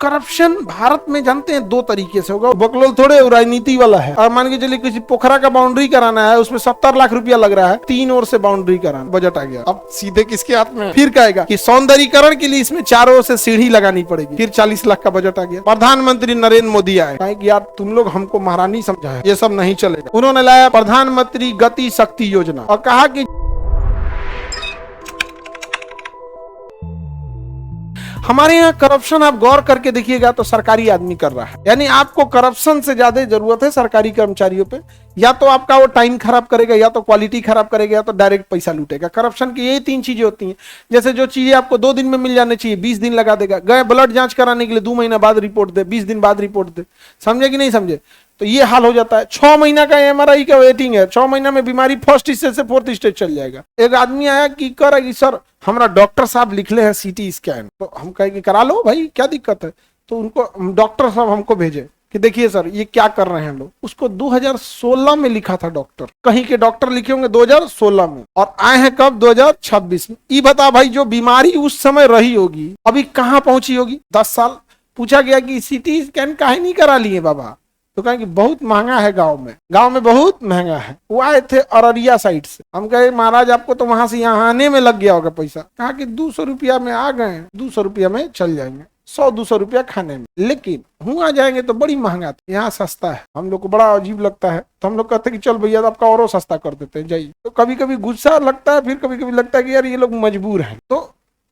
Corruption Bharat में जानते हैं दो तरीके से होगा, बकलोल थोड़े राजनीति वाला है। और मान के चलिए किसी पोखरा का बाउंड्री कराना है, उसमें 70 लाख रुपया लग रहा है, 3 ओर से बाउंड्री कराना, बजट आ गया। अब सीधे किसके हाथ में? फिर कहेगा कि सौंदर्यीकरण के लिए इसमें चारों ओर से सीढ़ी लगानी पड़ेगी, फिर 40 लाख का बजट आ गया। प्रधानमंत्री नरेंद्र मोदी आए, कहे कि यार तुम लोग हमको महारानी समझा है, ये सब नहीं चलेगा। उन्होंने लाया प्रधानमंत्री गति शक्ति योजना और कहा कि हमारे यहाँ करप्शन आप गौर करके देखिएगा तो सरकारी आदमी कर रहा है। यानी आपको करप्शन से ज्यादा जरूरत है सरकारी कर्मचारियों पे। या तो आपका वो टाइम खराब करेगा, या तो क्वालिटी खराब करेगा, या तो डायरेक्ट पैसा लूटेगा। करप्शन की यही 3 चीजें होती हैं। जैसे जो चीजें आपको 2 दिन में मिल जाने चाहिए 20 दिन लगा देगा। गए ब्लड जांच कराने के लिए 2 महीना बाद रिपोर्ट दे, 20 दिन बाद रिपोर्ट दे। समझे कि नहीं समझे? तो ये हाल हो जाता है। 6 महीना का MRI का वेटिंग है, 6 महीना में बीमारी 1st स्टेज से 4th स्टेज चल जाएगा। एक आदमी आया कि करेगी सर हमारा डॉक्टर साहब लिखले हैं CT स्कैन, तो हम कहे कि करा लो भाई, क्या दिक्कत है? तो उनको डॉक्टर साहब हमको भेजे कि देखिए सर ये क्या कर रहे हैं लोग। उसको 2016 में लिखा था डॉक्टर, कहीं के डॉक्टर लिखे होंगे 2016 में, और आए हैं कब? 2026 में। ये बता भाई, जो बीमारी उस समय रही होगी अभी कहाँ पहुंची होगी? 10 साल। पूछा गया कि CT स्कैन काहे नहीं करा लिए बाबा? तो कहें कि बहुत महंगा है गांव में बहुत महंगा है। वो आए थे अररिया साइड से। हम कहे महाराज आपको तो वहां से यहाँ आने में लग गया होगा पैसा। कहा कि 200 रुपया में आ गए, 200 रुपया में चल जाएंगे, 100-200 रुपया खाने में। लेकिन हुआ जाएंगे तो बड़ी महंगा था, यहाँ सस्ता है। हम लोग को बड़ा अजीब लगता है, तो हम लोग कहते हैं कि चल भैया आपका और सस्ता कर देते हैं, जाइए। तो कभी कभी गुस्सा लगता है, फिर कभी कभी लगता है कि यार ये लोग मजबूर हैं। तो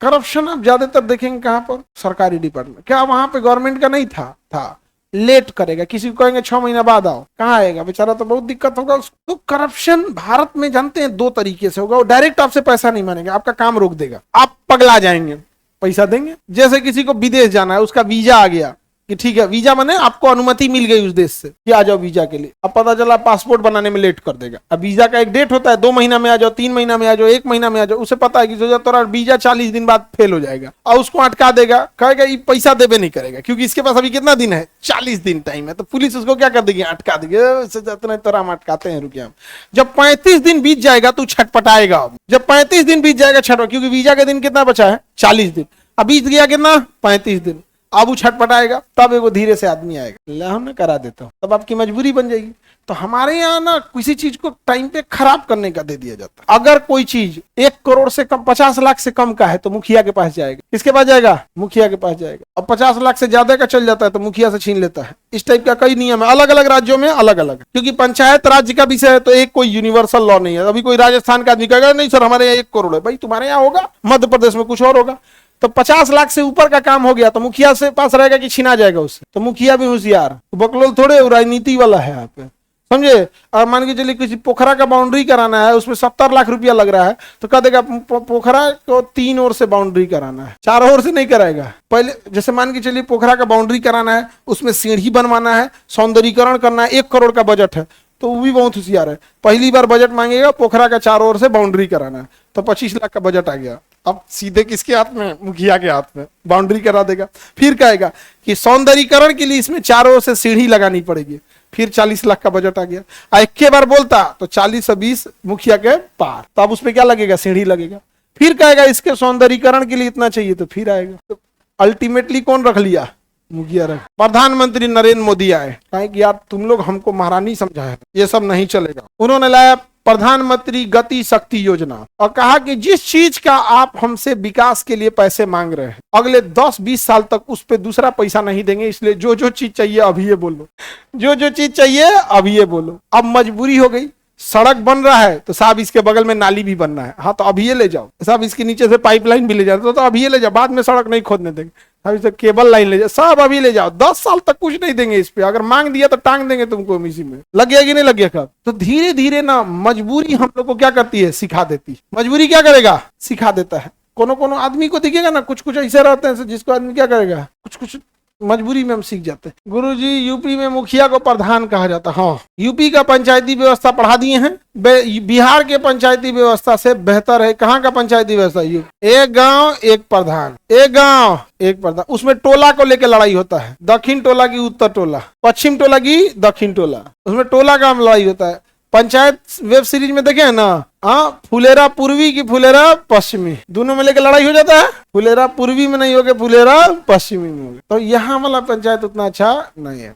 करप्शन आप ज्यादातर देखेंगे कहाँ पर? सरकारी डिपार्टमेंट। क्या वहां पे गवर्नमेंट का नहीं था लेट करेगा, किसी को कहेंगे 6 महीना बाद आओ, कहाँ आएगा बेचारा? तो बहुत दिक्कत होगा। तो करप्शन भारत में जानते हैं 2 तरीके से होगा। वो डायरेक्ट आपसे पैसा नहीं मांगेगा, आपका काम रोक देगा, आप पगला जाएंगे, पैसा देंगे। जैसे किसी को विदेश जाना है, उसका वीजा आ गया कि ठीक है, वीजा माने आपको अनुमति मिल गई उस देश से कि आ जाओ वीजा के लिए। अब पता चला पासपोर्ट बनाने में लेट कर देगा। अब वीजा का एक डेट होता है, 2 महीना में आ जाओ, 3 महीना में आ जाओ, 1 महीना में आ जाओ। उसे पता है कि तोरा वीजा 40 दिन बाद फेल हो जाएगा, और उसको अटका देगा। कहेगा ये पैसा देवे नहीं करेगा, क्योंकि इसके पास अभी कितना दिन है? 40 दिन टाइम है। तो पुलिस उसको क्या कर देगी? अटका देगी। तोरा हम अटकाते हैं, रुकिए। जब 35 दिन बीत जाएगा तो छटपटाएगा। जब 35 दिन बीत जाएगा छटपट, क्योंकि वीजा का दिन कितना बचा है? 40 दिन। अब बीत गया कितना? 35 दिन। अब वो छटपटाएगा, तब एगो धीरे से आदमी आएगा, ला हम करा देता हूँ, तब आपकी मजबूरी बन जाएगी। तो हमारे यहाँ ना किसी चीज को टाइम पे खराब करने का दे दिया जाता है। अगर कोई चीज 1 करोड़ से कम, 50 लाख से कम का है तो मुखिया के पास जाएगा। किसके पास जाएगा? मुखिया के पास जाएगा। अब 50 लाख से ज्यादा का चल जाता है तो मुखिया से छीन लेता है। इस टाइप का कई नियम है, अलग अलग राज्यों में अलग अलग। क्योंकि पंचायत राज्य का विषय है तो एक कोई यूनिवर्सल लॉ नहीं है। अभी कोई राजस्थान का आदमी कहेगा नहीं सर हमारे यहाँ 1 करोड़ है, भाई तुम्हारे यहाँ होगा, मध्य प्रदेश में कुछ और होगा। तो 50 लाख से ऊपर का काम हो गया तो मुखिया से पास रहेगा कि छीना जाएगा उससे। तो मुखिया भी होशियार, तो बकलोल थोड़े राजनीति वाला है यहाँ पे, समझे? और मान के चलिए किसी पोखरा का बाउंड्री कराना है, उसमें 70 लाख रुपया लग रहा है, तो कह देगा पोखरा को 3 ओर से बाउंड्री कराना है, 4 ओर से नहीं कराएगा। पहले जैसे मान के चलिए पोखरा का बाउंड्री कराना है, उसमें सीढ़ी बनवाना है, सौंदर्यीकरण करना है, 1 करोड़ का बजट है, तो वो भी बहुत होशियार है। पहली बार बजट मांगेगा, पोखरा का 4 ओर से बाउंड्री कराना है, तो 25 लाख का बजट आ गया। अब सीधे किसके हाथ में? मुखिया के हाथ में, बाउंड्री करा देगा। फिर कहेगा कि सौंदर्यीकरण के लिए इसमें चारों ओर से सीढ़ी लगानी पड़ेगी, फिर 40 लाख का बजट आ गया। एक बार बोलता तो 40 से 20 मुखिया के पार, तो अब उसमें क्या लगेगा? सीढ़ी लगेगा। फिर कहेगा इसके सौंदर्यीकरण के लिए इतना चाहिए, तो फिर आएगा। तो अल्टीमेटली कौन रख लिया? मुखिया रख। प्रधानमंत्री नरेंद्र मोदी आए, कहे कि यार तुम लोग हमको महारानी समझा है, ये सब नहीं चलेगा। उन्होंने लाया प्रधानमंत्री गति शक्ति योजना और कहा कि जिस चीज का आप हमसे विकास के लिए पैसे मांग रहे हैं, अगले 10-20 साल तक उस पे दूसरा पैसा नहीं देंगे। इसलिए जो जो चीज चाहिए अभी ये बोलो, जो जो चीज चाहिए अभी ये बोलो। अब मजबूरी हो गई, सड़क बन रहा है तो साहब इसके बगल में नाली भी बनना है, हाँ तो अभी ये ले जाओ साहब, इसके नीचे से पाइपलाइन भी ले जाओ, तो अभी ये ले जाओ, बाद में सड़क नहीं खोदने देंगे, अभी से केबल लाइन ले जाओ, सब अभी ले जाओ। 10 साल तक कुछ नहीं देंगे इस पे, अगर मांग दिया तो टांग देंगे तुमको इसी में। लग गया कि नहीं लग गया? कब? तो धीरे धीरे ना मजबूरी हम लोग को क्या करती है? सिखा देती। मजबूरी क्या करेगा? सिखा देता है। कोनो आदमी को दिखेगा ना, कुछ ऐसे रहते हैं जिसको आदमी क्या करेगा, कुछ मजबूरी में हम सीख जाते हैं। गुरुजी यूपी में मुखिया को प्रधान कहा जाता है। हाँ, यूपी का पंचायती व्यवस्था पढ़ा दिए हैं, बिहार के पंचायती व्यवस्था से बेहतर है। कहाँ का पंचायती व्यवस्था? एक गांव एक प्रधान, एक गांव एक प्रधान। उसमें टोला को लेकर लड़ाई होता है, दक्षिण टोला की उत्तर टोला, पश्चिम टोला की दक्षिण टोला, उसमें टोला का लड़ाई होता है। पंचायत वेब सीरीज में देखे है ना, हाँ, फुलेरा पूर्वी की फुलेरा पश्चिमी, दोनों में लेके लड़ाई हो जाता है। फुलेरा पूर्वी में नहीं होके फुलेरा पश्चिमी में हो गया। तो यहाँ वाला पंचायत उतना अच्छा नहीं है।